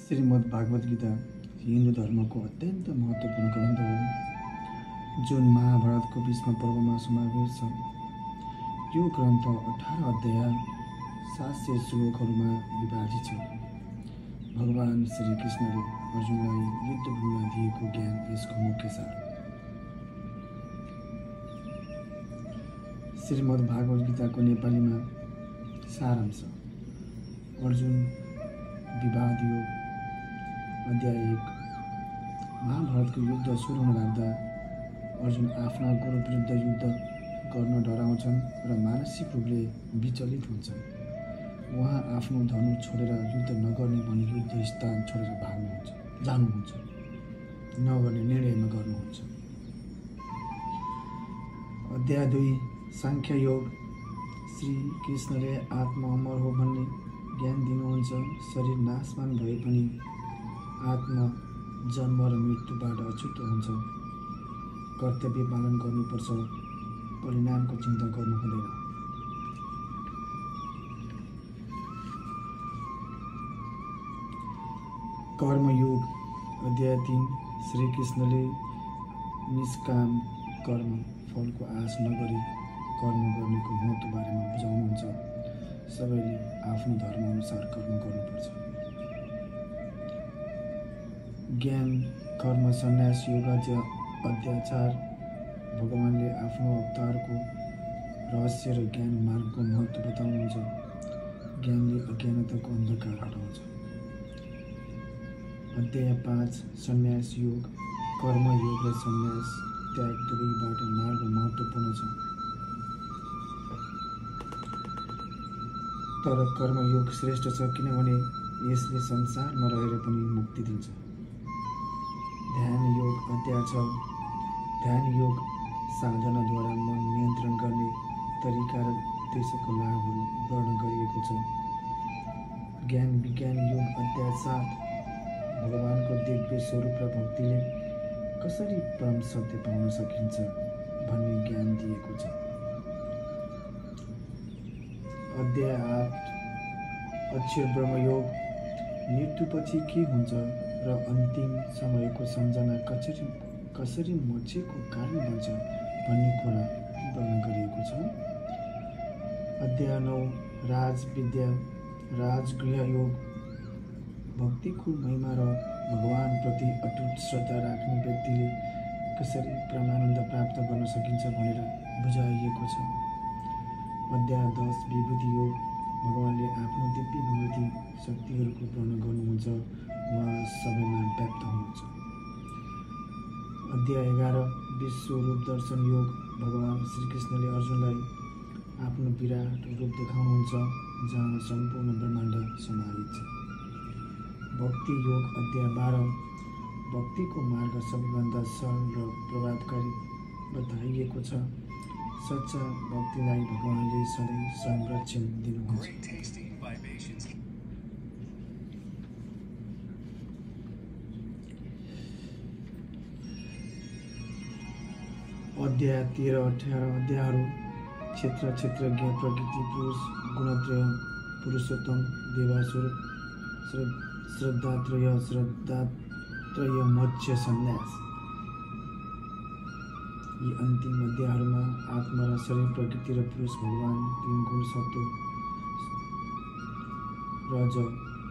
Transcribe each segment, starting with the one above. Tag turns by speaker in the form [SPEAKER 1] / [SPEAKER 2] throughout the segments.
[SPEAKER 1] श्रीमद् भागवत गीता हिन्दू धर्मको अत्यन्त महत्त्वपूर्ण ग्रन्थ हो, जुन महाभारतको भीष्म पर्वमा समावेश छ। यो ग्रन्थ 18 अध्याय 700 श्लोकहरूमा विभाजित छ। भगवान श्री कृष्णले अर्जुनलाई युद्धभूमिमा दिएको ज्ञान यसको मुख्य सार। श्रीमद् भागवत गीताको नेपालीमा सारांश। अर्जुन विवाद योग अध्याय 1। महाभारतको युद्ध सुरु हुन लाग्दा अर्जुन आफ्ना गुरु विरुद्ध युद्ध गर्न डराउँछन् र मानसिक रूपले विचलित हुन्छन्। उहाँ आफ्नो धनु छोडेर युद्ध नगर्ने भनी युद्ध स्थान छोडेर जानुहुन्छ, नगर्ने निर्णयमा गर्नुहुन्छ। अध्याय 2 सांख्य योग। श्री कृष्णले आत्मा अमर हो भन्ने ज्ञान दिनुहुन्छ। शरीर नाशमान भए पनि आत्मा जन्म र मृत्युबाट अछुतो हुन्छ। कर्तव्य पालन गर्नुपर्छ, परिणामको चिन्ता गर्नु हुँदैन। कर्मयोग अध्याय 3। श्री कृष्णले निष्काम कर्म फलको आश नगरी कर्म गर्नेको महत्त्व बारेमा बुझाउनुहुन्छ। सबैले आफ्नो धर्म अनुसार कर्म गर्नुपर्छ। ज्ञान कर्म सन्यास योग अध्याय 4। भगवानले आफ्नो अवतारको रहस्य र ज्ञान मार्गको महत्त्व बताउनुहुन्छ। ज्ञानले अज्ञानताको अन्धकार हटाउँछ। अध्याय 5 सन्यास योग। कर्म योग र सन्यास त्याग दुवैबाट मार्ग महत्त्वपूर्ण छ। तर कर्मयोग श्रेष्ठ छ, किनभने यसले संसारमा रहेर पनि मुक्ति दिन्छ। ध्यान योग अध्याय 6। ध्यान योग साधनाद्वारा मन नियन्त्रण गर्ने तरिका र त्यसको लाभहरू वर्णन गरिएको छ। ज्ञान विज्ञान योग अध्याय 7। भगवानको दिव्य स्वरूप र भक्तिले कसरी परम सत्य पाउन सकिन्छ भन्ने ज्ञान दिएको छ। अध्याय 8 अक्षर ब्रह्मयोग। मृत्युपछि के हुन्छ र अन्तिम समयको सम्झना कसरी मोक्षको कारण बन्छ भन्ने कुरा वर्णन गरिएको छ। अध्याय 9 राजविद्या राजगृह योग। भक्तिको महिमा र भगवानप्रति अटुट श्रद्धा राख्ने व्यक्तिले कसरी परमानन्द प्राप्त गर्न सकिन्छ भनेर बुझाइएको छ। अध्याय 10 विभूति योग। भगवानले आफ्नो दिव्य विभूति शक्तिहरूको वर्णन गर्नुहुन्छ। उहाँ सबैमा व्याप्त हुनुहुन्छ। अध्याय 11 विश्वरूप दर्शन योग। भगवान श्रीकृष्णले अर्जुनलाई आफ्नो विराट रूप देखाउनुहुन्छ, जहाँ सम्पूर्ण ब्रह्माण्ड समाहित छ। भक्ति योग अध्याय 12। भक्तिको मार्ग सबैभन्दा सरल र प्रभावकारी बताइएको छ। सच्चा भक्तिलाई भगवानले सधैँ संरक्षण दिनुहुन्छ। अध्याय 13-18 अध्यायहरू क्षेत्र क्षेत्रज्ञ प्रकृति पुरुष गुणत्रय पुरुषोत्तम देवासुर श्रद्धात्रय मोक्ष सन्यास। यी अन्तिम अध्यायहरूमा आत्मा र शरीर प्रकृति र पुरुष भगवान 3 गुण सत्व रज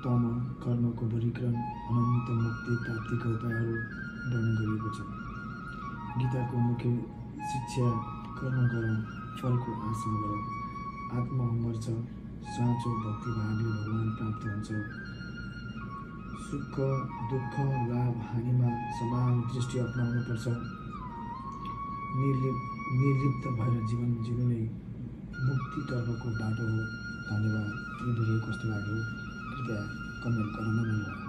[SPEAKER 1] तम कर्मको वर्गीकरण अनन्त मुक्ति प्राप्तिका उपायहरू वर्णन गरिएको छ। गीताको मुख्य शिक्षा कर्म गर, फलको आशा गर। आत्मा अमर छ। साँचो भक्तिभावले भगवान प्राप्त हुन्छ। सुख दुःख लाभ हानिमा समान दृष्टि अपनाउनुपर्छ। निर्लिप्त भएर जीवन जिनु नै मुक्तितर्फको बाटो हो। धन्यवाद। यो भिडियो कस्तो लाग्यो कृपया कमेन्ट गर्न नभुल्नुहोला।